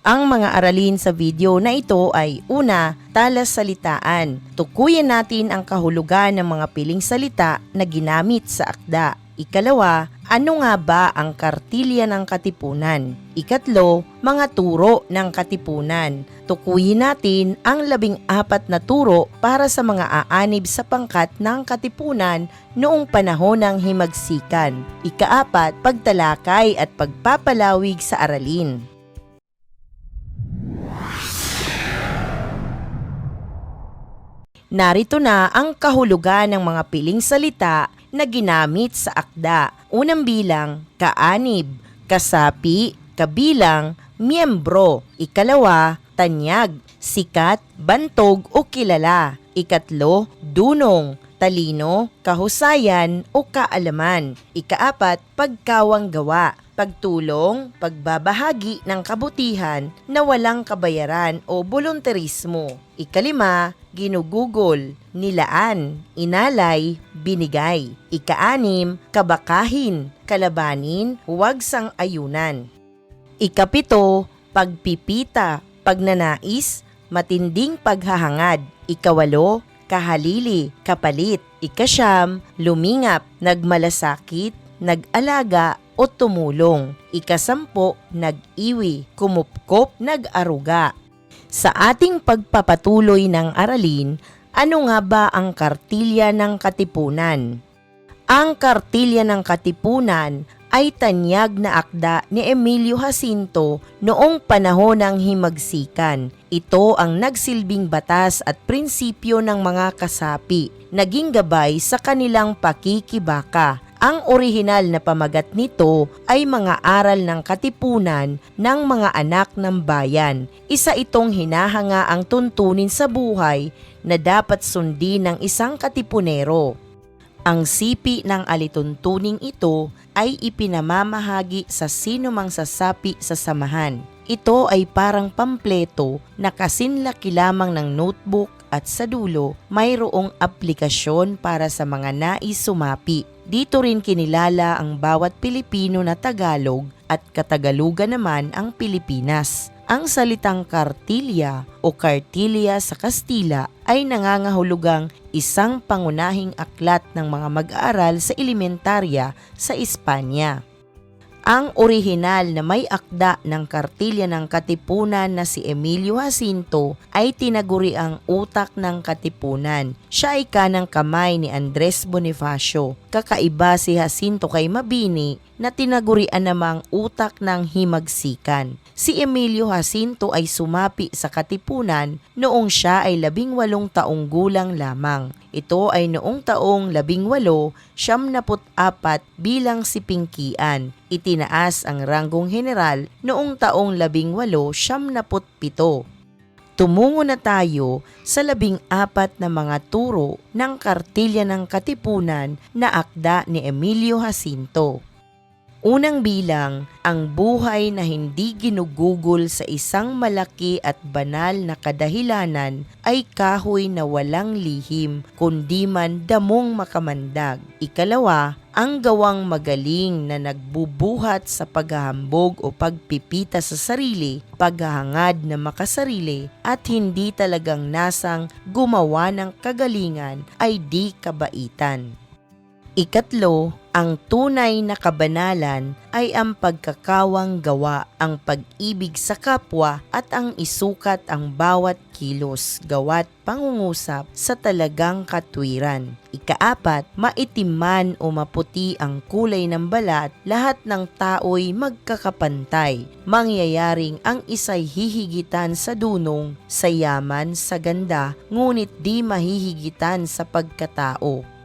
Ang mga aralin sa video na ito ay una, talasalitaan. Tukuyin natin ang kahulugan ng mga piling salita na ginamit sa akda. Ikalawa, ano nga ba ang kartilya ng katipunan? Ikatlo, mga turo ng katipunan. Tukuyin natin ang 14 na turo para sa mga aanib sa pangkat ng katipunan noong panahon ng himagsikan. Ikaapat, pagtalakay at pagpapalawig sa aralin. Narito na ang kahulugan ng mga piling salita na ginamit sa akda. Unang bilang, kaanib, kasapi, kabilang, miyembro. Ikalawa, tanyag, sikat, bantog o kilala. Ikatlo, dunong, talino, kahusayan o kaalaman. Ikaapat, pagkawang gawa, pagtulong, pagbabahagi ng kabutihan na walang kabayaran o volunterismo. Ikalima, ginugugol, nilaan, inalay, binigay. Ikaanim, kabakahin, kalabanin, huwag sang-ayunan. Ikapito, pagpipita, pagnanais, matinding paghahangad. Ikawalo, kahalili, kapalit. Ikasyam, lumingap, nagmalasakit, nag-alaga o tumulong. Ikasampo, nag-iwi, kumupkop, nag-aruga. Sa ating pagpapatuloy ng aralin, ano nga ba ang kartilya ng katipunan? Ang kartilya ng katipunan ay tanyag na akda ni Emilio Jacinto noong panahon ng himagsikan. Ito ang nagsilbing batas at prinsipyo ng mga kasapi, naging gabay sa kanilang pakikibaka. Ang orihinal na pamagat nito ay mga aral ng katipunan ng mga anak ng bayan. Isa itong hinahanga ang tuntunin sa buhay na dapat sundin ng isang katipunero. Ang sipi ng alituntuning ito ay ipinamamahagi sa sinumang sasapi sa samahan. Ito ay parang pampleto na kasinlaki lamang ng notebook at sa dulo mayroong aplikasyon para sa mga nais sumapi. Dito rin kinilala ang bawat Pilipino na Tagalog at Katagalugan naman ang Pilipinas. Ang salitang kartilya o kartilya sa Kastila ay nangangahulugang isang pangunahing aklat ng mga mag-aaral sa elementarya sa Espanya. Ang orihinal na may akda ng kartilya ng katipunan na si Emilio Jacinto ay tinaguri ang utak ng katipunan. Siya ay kanang kamay ni Andres Bonifacio. Kakaiba si Jacinto kay Mabini na tinagurian namang utak ng himagsikan. Si Emilio Jacinto ay sumapi sa katipunan noong siya ay 18 taong gulang lamang. Ito ay noong taong 1874 bilang sipingkian. Itinaas ang ranggong general noong taong 1877. Tumungo na tayo sa 14 na mga turo ng kartilya ng katipunan na akda ni Emilio Jacinto. Unang bilang, ang buhay na hindi ginugugol sa isang malaki at banal na kadahilanan ay kahoy na walang lihim, kundi man damong makamandag. Ikalawa, ang gawang magaling na nagbubuhat sa paghahambog o pagpipita sa sarili, paghahangad na makasarili, at hindi talagang nasang gumawa ng kagalingan ay di kabaitan. Ikatlo, ang tunay na kabanalan ay ang pagkakawang gawa, ang pag-ibig sa kapwa at ang isukat ang bawat kilos, gawa't pangungusap sa talagang katwiran. Ikaapat, maitim man o maputi ang kulay ng balat, lahat ng tao'y magkakapantay. Mangyayaring ang isa'y hihigitan sa dunong, sa yaman, sa ganda, ngunit di mahihigitan sa pagkatao.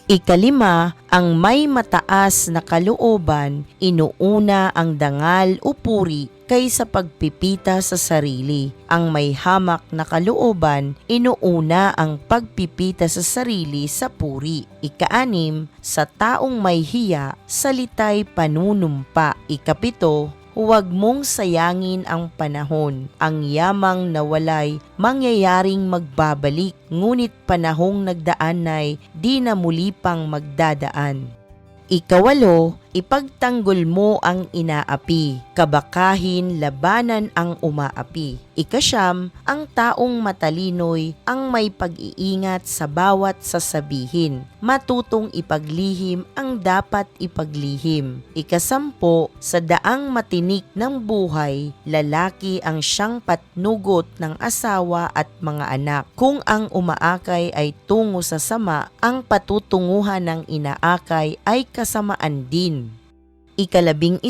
Ikalima, ang may mataas na kalooban, inuuna ang dangal o puri kaysa pagpipita sa sarili. Ang may hamak na kalooban, inuuna ang pagpipita sa sarili sa puri. Ikaanim, sa taong may hiya, salita'y panunumpa. Ikapito, huwag mong sayangin ang panahon. Ang yamang nawalay, mangyayaring magbabalik, ngunit panahong nagdaan ay di na muli pang magdadaan. Ikawalo, ipagtanggol mo ang inaapi, kabakahin labanan ang umaapi. 9, ang taong matalinoy ang may pag-iingat sa bawat sasabihin, matutong ipaglihim ang dapat ipaglihim. 10, sa daang matinik ng buhay, lalaki ang siyang patnugot ng asawa at mga anak. Kung ang umaakay ay tungo sa sama, ang patutunguhan ng inaakay ay kasamaan din. 11,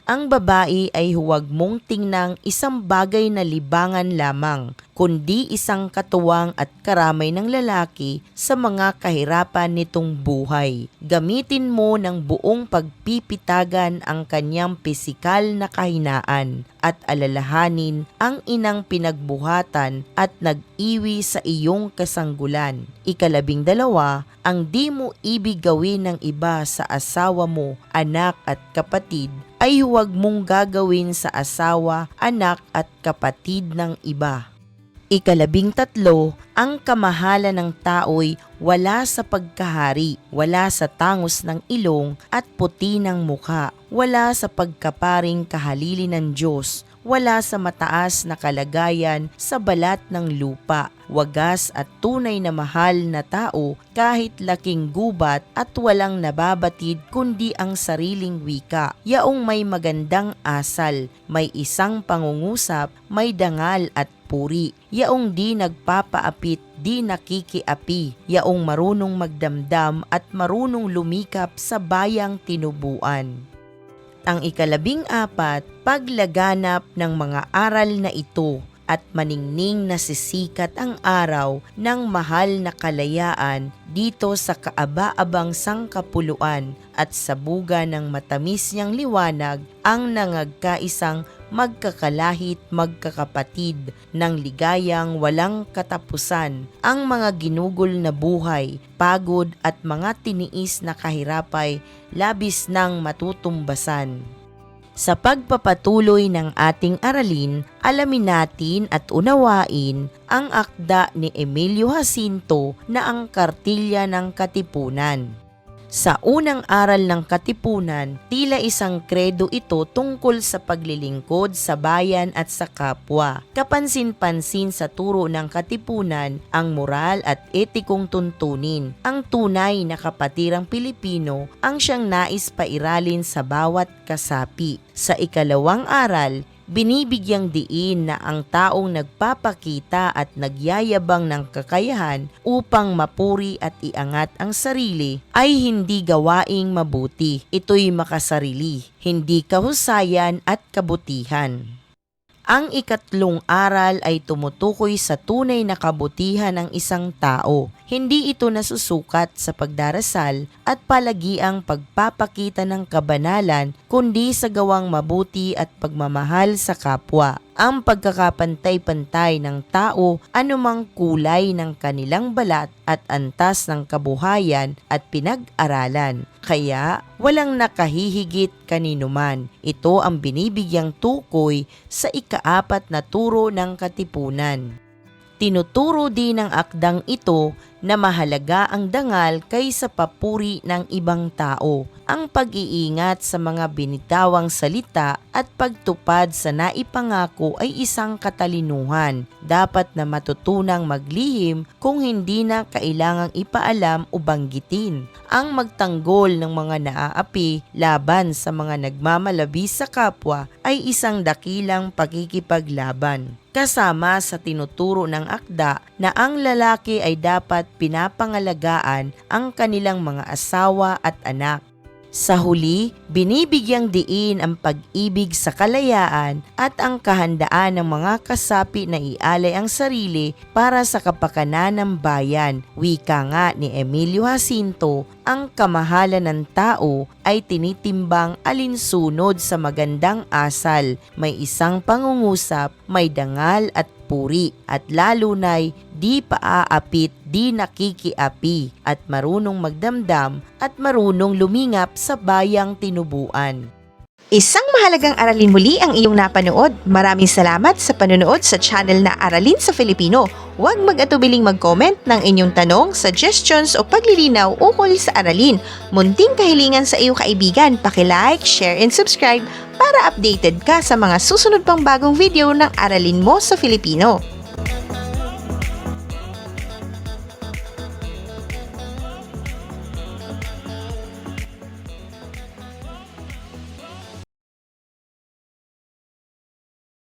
ang babae ay huwag mong tingnang isang bagay na libangan lamang, kundi isang katuwang at karamay ng lalaki sa mga kahirapan nitong buhay. Gamitin mo ng buong pagpipitagan ang kanyang pisikal na kahinaan at alalahanin ang inang pinagbuhatan at nag-iwi sa iyong kasanggulan. 12, ang di mo ibig gawin ng iba sa asawa mo, anak at kapatid, ay huwag mong gagawin sa asawa, anak at kapatid ng iba. 13, ang kamahalan ng tao'y wala sa pagkahari, wala sa tangos ng ilong at puti ng mukha, wala sa pagkaparing kahalili ng Diyos, wala sa mataas na kalagayan sa balat ng lupa, wagas at tunay na mahal na tao kahit laking gubat at walang nababatid kundi ang sariling wika. Yaong may magandang asal, may isang pangungusap, may dangal at puri. Yaong di nagpapaapit, di nakikiapi. Yaong marunong magdamdam at marunong lumikap sa bayang tinubuan. Ang 14, paglaganap ng mga aral na ito at maningning na sisikat ang araw ng mahal na kalayaan dito sa kaaba-abang sangkapuluan at sa buga ng matamis niyang liwanag ang nangagkaisang magkakalahit magkakapatid ng ligayang walang katapusan, ang mga ginugol na buhay, pagod at mga tiniis na kahirapay labis nang matutumbasan. Sa pagpapatuloy ng ating aralin, alamin natin at unawain ang akda ni Emilio Jacinto na ang Kartilya ng Katipunan. Sa unang aral ng Katipunan, tila isang kredo ito tungkol sa paglilingkod sa bayan at sa kapwa. Kapansin-pansin sa turo ng Katipunan ang moral at etikong tuntunin. Ang tunay na kapatirang Pilipino ang siyang nais pairalin sa bawat kasapi. Sa ikalawang aral, binibigyang diin na ang taong nagpapakita at nagyayabang ng kakayahan upang mapuri at iangat ang sarili ay hindi gawaing mabuti. Ito'y makasarili, hindi kahusayan at kabutihan. Ang ikatlong aral ay tumutukoy sa tunay na kabutihan ng isang tao. Hindi ito nasusukat sa pagdarasal at palagiang pagpapakita ng kabanalan, kundi sa gawang mabuti at pagmamahal sa kapwa. Ang pagkakapantay-pantay ng tao, anumang kulay ng kanilang balat at antas ng kabuhayan at pinag-aralan. Kaya, walang nakahihigit kaninuman. Ito ang binibigyang tukoy sa ika-4 na turo ng Katipunan. Tinuturo din ng akdang ito na mahalaga ang dangal kaysa papuri ng ibang tao, ang pag-iingat sa mga binitawang salita at pagtupad sa naipangako ay isang katalinuhan. Dapat na matutunang maglihim kung hindi na kailangang ipaalam o banggitin. Ang magtanggol ng mga naaapi laban sa mga nagmamalabis sa kapwa ay isang dakilang pakikipaglaban. Kasama sa tinuturo ng akda na ang lalaki ay dapat pinapangalagaan ang kanilang mga asawa at anak. Sa huli, binibigyang diin ang pag-ibig sa kalayaan at ang kahandaan ng mga kasapi na ialay ang sarili para sa kapakanan ng bayan. Wika nga ni Emilio Jacinto, ang kamahalan ng tao ay tinitimbang alinsunod sa magandang asal, may isang pangungusap, may dangal at puri, at lalo na'y di paaapit, di nakikiapi, at marunong magdamdam at marunong lumingap sa bayang tinubuan. Isang mahalagang aralin muli ang iyong napanood. Maraming salamat sa panonood sa channel na Aralin sa Filipino. Huwag mag-atubiling mag-comment ng inyong tanong, suggestions o paglilinaw ukol sa aralin. Munting kahilingan sa iyong kaibigan, paki-like, share and subscribe para updated ka sa mga susunod pang bagong video ng Aralin mo sa Filipino.